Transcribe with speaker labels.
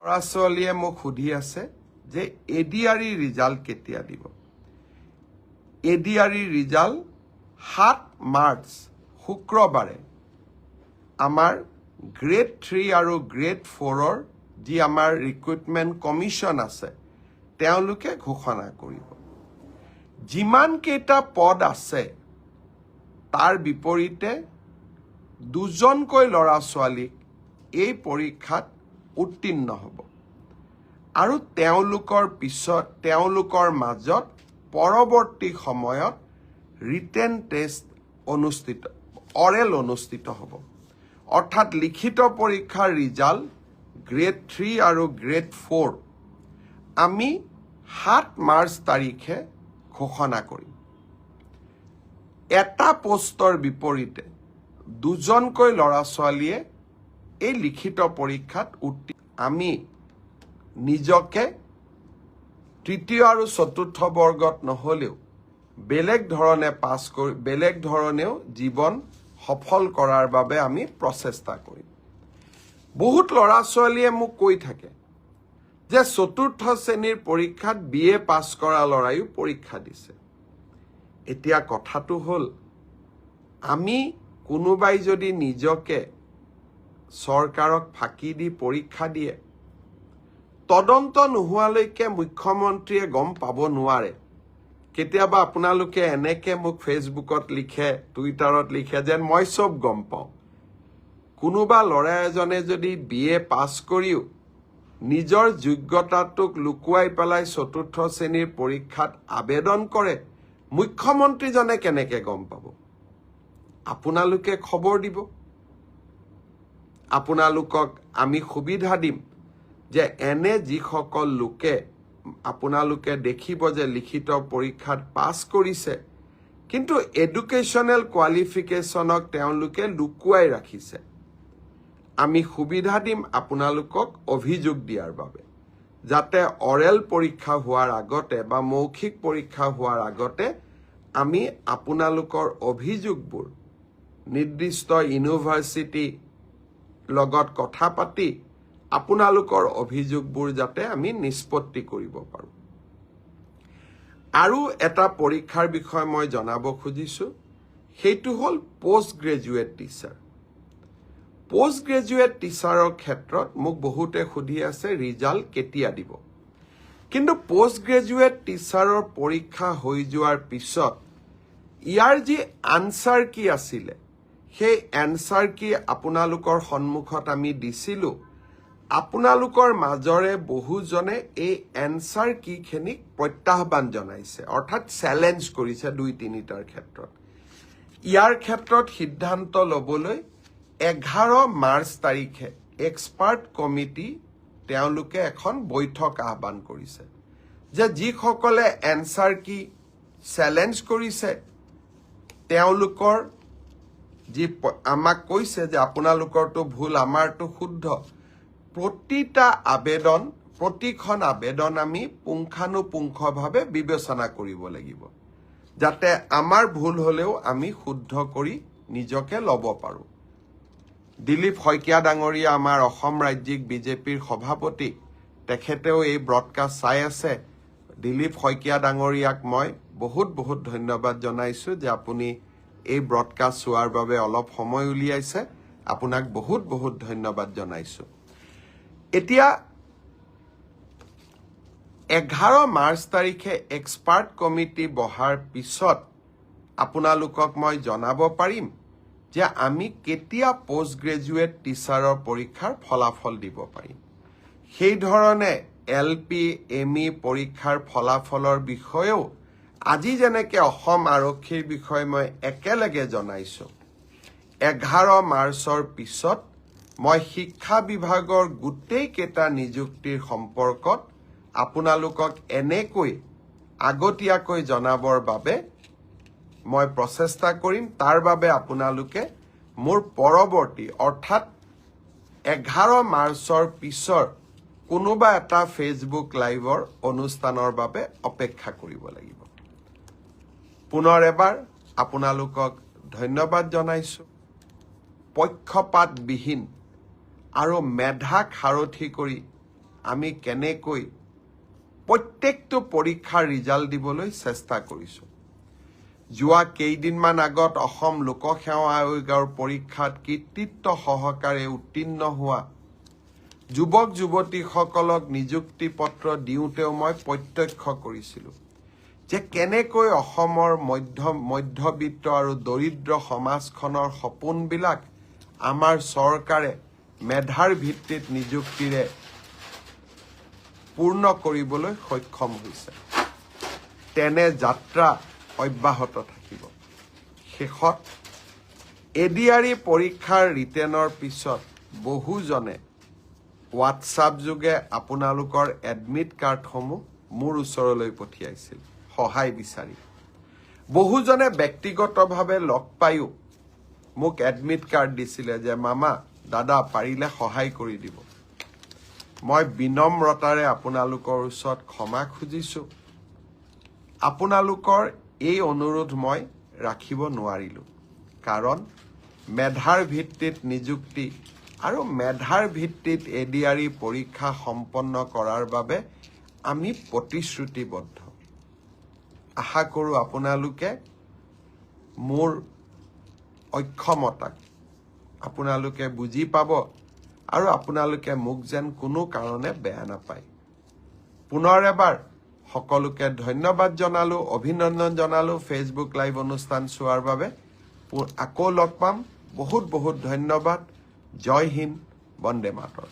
Speaker 1: ল'ৰা ছোৱালীয়ে মোক সুধি আছে যে এডিআৰই ৰিজাল্ট কেতিয়া দিব। এডিআৰই ৰিজাল্ট 7 মাৰ্চ শুক্ৰবাৰে আমাৰ গ্ৰেড 3 আৰু গ্ৰেড 4ৰ যি আমাৰ ৰিক্ৰুটমেণ্ট কমিশ্যন আছে তেওঁলোকে ঘোষণা কৰিব। যিমান কেইটা পদ আছে তাৰ বিপৰীতে 2জনকৈ ল'ৰা ছোৱালীক এই পৰীক্ষাত উত্তীৰ্ণ হ'ব আৰু তেওঁলোকৰ মাজত পৰৱৰ্তী সময়ত ৰিটেন টেষ্ট অৰেল অনুষ্ঠিত হ'ব। অৰ্থাৎ লিখিত পৰীক্ষাৰ ৰিজাল্ট গ্ৰেড 3 আৰু গ্ৰেড 4 আমি 7 মাৰ্চ তাৰিখে ঘোষণা কৰিম। এটা পোষ্টৰ বিপৰীতে 2জনকৈ ল'ৰা ছোৱালীয়ে এই লিখিত পৰীক্ষাত আমি নিজকে তৃতীয় আৰু চতুৰ্থ বৰ্গত নহলেও বেলেগ ধৰণেও জীৱন সফল কৰাৰ বাবে আমি প্ৰচেষ্টা কৰিম। বহুত ল'ৰা ছোৱালীয়ে মোক কৈ থাকে যে চতুৰ্থ শ্ৰেণীৰ পৰীক্ষাত BA পাছ কৰা ল'ৰাইও পৰীক্ষা দিছে। এতিয়া কথাটো হ'ল আমি কোনোবাই যদি নিজকে চৰকাৰক ফাঁকি দি পৰীক্ষা দিয়ে তদন্ত নোহোৱালৈকে মুখ্যমন্ত্ৰীয়ে গম পাব নোৱাৰে। কেতিয়াবা আপোনালোকে এনেকে মোক ফেচবুকত লিখে, টুইটাৰত লিখে যেন মই চব গম পাওঁ। কোনোবা ল'ৰা এজনে যদি BA পাছ কৰিও নিজৰ যোগ্যতাটোক লুকুৱাই পেলাই চতুৰ্থ শ্ৰেণীৰ পৰীক্ষাত আবেদন কৰে, মুখ্যমন্ত্ৰীজনে কেনেকে গম পাব? আপোনালোকে খবৰ দিব। আপোনালোকক আমি সুবিধা দিম যে এনে যিসকল লোকে আপোনালোকে দেখিব যে লিখিত পৰীক্ষাত পাছ কৰিছে কিন্তু এডুকেশ্যনেল কোৱালিফিকেশ্যনক তেওঁলোকে লুকুৱাই ৰাখিছে, আমি সুবিধা দিম আপোনালোকক অভিযোগ দিয়াৰ বাবে, যাতে অৰেল পৰীক্ষা হোৱাৰ আগতে বা মৌখিক পৰীক্ষা হোৱাৰ আগতে আমি আপোনালোকৰ অভিযোগবোৰ নিৰ্দিষ্ট ইউনিভাৰ্চিটি লগত কথা পাতি আপোনালোকৰ অভিযোগবোৰ যাতে আমি নিষ্পত্তি কৰিব পাৰোঁ। আৰু এটা পৰীক্ষাৰ বিষয়ে মই জনাব খুজিছো, সেইটো হ'ল post graduate teacher. Post graduate টিচাৰৰ ক্ষেত্ৰত মোক বহুতে সুধি আছে ৰিজাল্ট কেতিয়া দিব। কিন্তু পোষ্ট গ্ৰেজুৱেট টিচাৰৰ পৰীক্ষা হৈ যোৱাৰ পিছত ইয়াৰ যি আনচাৰ কি আছিলে সেই এনচাৰ কি আপোনালোকৰ সন্মুখত আমি দিছিলোঁ। আপোনালোকৰ মাজৰে বহুজনে এই এনচাৰ কিখিনিক প্ৰত্যাহ্বান জনাইছে, অৰ্থাৎ চেলেঞ্জ কৰিছে 2-3টাৰ ক্ষেত্ৰত। ইয়াৰ ক্ষেত্ৰত সিদ্ধান্ত ল'বলৈ 11 মাৰ্চ তাৰিখে এক্সপাৰ্ট কমিটি তেওঁলোকে এখন বৈঠক আহ্বান কৰিছে যে যিসকলে এনচাৰ কি চেলেঞ্জ কৰিছে তেওঁলোকৰ যি আমাক কৈছে যে আপোনালোকৰটো ভুল, আমাৰটো শুদ্ধ, প্ৰতিখন আবেদন আমি পুংখানুপুংখভাৱে বিবেচনা কৰিব লাগিব, যাতে আমাৰ ভুল হলেও আমি শুদ্ধ কৰি নিজকে ল'ব পাৰোঁ। দিলীপ শইকীয়া ডাঙৰীয়া আমাৰ অসম ৰাজ্যিক বিজেপিৰ সভাপতি, তেখেতেও এই ব্ৰডকাষ্ট চাই আছে। দিলীপ শইকীয়া ডাঙৰীয়াক মই বহুত ধন্যবাদ জনাইছোঁ যে আপুনি এই ব্ৰডকাষ্ট চোৱাৰ বাবে অলপ সময় উলিয়াইছে। আপোনাক বহুত ধন্যবাদ জনাইছোঁ। এতিয়া 11 মাৰ্চ তাৰিখে এক্সপাৰ্ট কমিটি বহাৰ পিছত আপোনালোকক মই জনাব পাৰিম যে আমি কেতিয়া পোষ্ট গ্ৰেজুৱেট টিচাৰৰ পৰীক্ষাৰ ফলাফল দিব পাৰিম। সেই ধৰণে LP ME পৰীক্ষাৰ ফলাফলৰ বিষয়েও আজি যেনেকে অসম আৰক্ষীৰ বিষয়ে মই একেলগে জনাইছোঁ, 11 মাৰ্চৰ পিছত মই শিক্ষা বিভাগৰ গোটেইকেইটা নিযুক্তিৰ সম্পৰ্কত আপোনালোকক এনেকৈ আগতীয়াকৈ জনাবৰ বাবে মই প্ৰচেষ্টা কৰিম। তাৰ বাবে আপোনালোকে মোৰ পৰৱৰ্তী অৰ্থাৎ 11 মাৰ্চৰ পিছৰ কোনোবা এটা ফেচবুক লাইভৰ অনুষ্ঠানৰ বাবে অপেক্ষা কৰিব লাগিব। পুনৰ এবাৰ আপোনালোকক ধন্যবাদ জনাইছোঁ। পক্ষপাতবিহীন আৰু মেধাক সাৰথি কৰি আমি কেনেকৈ প্ৰত্যেকটো পৰীক্ষাৰ ৰিজাল্ট দিবলৈ চেষ্টা কৰিছোঁ। যোৱা কেইদিনমান আগত অসম লোকসেৱা আয়োগৰ পৰীক্ষাত কৃতিত্ব সহকাৰে উত্তীৰ্ণ হোৱা যুৱক যুৱতীসকলক নিযুক্তি পত্ৰ দিওঁতেও মই প্ৰত্যক্ষ কৰিছিলোঁ যে কেনেকৈ অসমৰ মধ্যবিত্ত আৰু দৰিদ্ৰ সমাজখনৰ সপোনবিলাক আমাৰ চৰকাৰে মেধাৰ ভিত্তিত নিযুক্তিৰে পূৰ্ণ কৰিবলৈ সক্ষম হৈছে। তেনে যাত্ৰা অব্যাহত থাকিব। শেষত এডিআৰই পৰীক্ষাৰ ৰিটেনৰ পিছত বহুজনে হোৱাটছআপ যোগে আপোনালোকৰ এডমিট কাৰ্ডসমূহ মোৰ ওচৰলৈ পঠিয়াইছিল সহায় বিচাৰি। বহুজনে ব্যক্তিগতভাৱে লগ পায়ো মোক এডমিট কাৰ্ড দিছিলে যে মামা দাদা পাৰিলে সহায় কৰি দিব। মই বিনম্ৰতাৰে আপোনালোকৰ ওচৰত ক্ষমা খুজিছোঁ। আপোনালোকৰ এই অনুৰোধ মই ৰাখিব নোৱাৰিলোঁ, কাৰণ মেধাৰ ভিত্তিত নিযুক্তি আৰু মেধাৰ ভিত্তিত এডিআৰই পৰীক্ষা সম্পন্ন কৰাৰ বাবে আমি প্ৰতিশ্ৰুতিবদ্ধ। আশা কৰোঁ আপোনালোকে মোৰ অক্ষমতাক আপোনালোকে বুজি পাব আৰু আপোনালোকে মোক যেন কোনো কাৰণে বেয়া নাপায়। পুনৰ এবাৰ সকলোকে ধন্যবাদ জনালোঁ, অভিনন্দন জনালোঁ ফেচবুক লাইভ অনুষ্ঠান চোৱাৰ বাবে। আকৌ লগ পাম। বহুত বহুত ধন্যবাদ। জয় হিন্দ, বন্দে মাতৰম।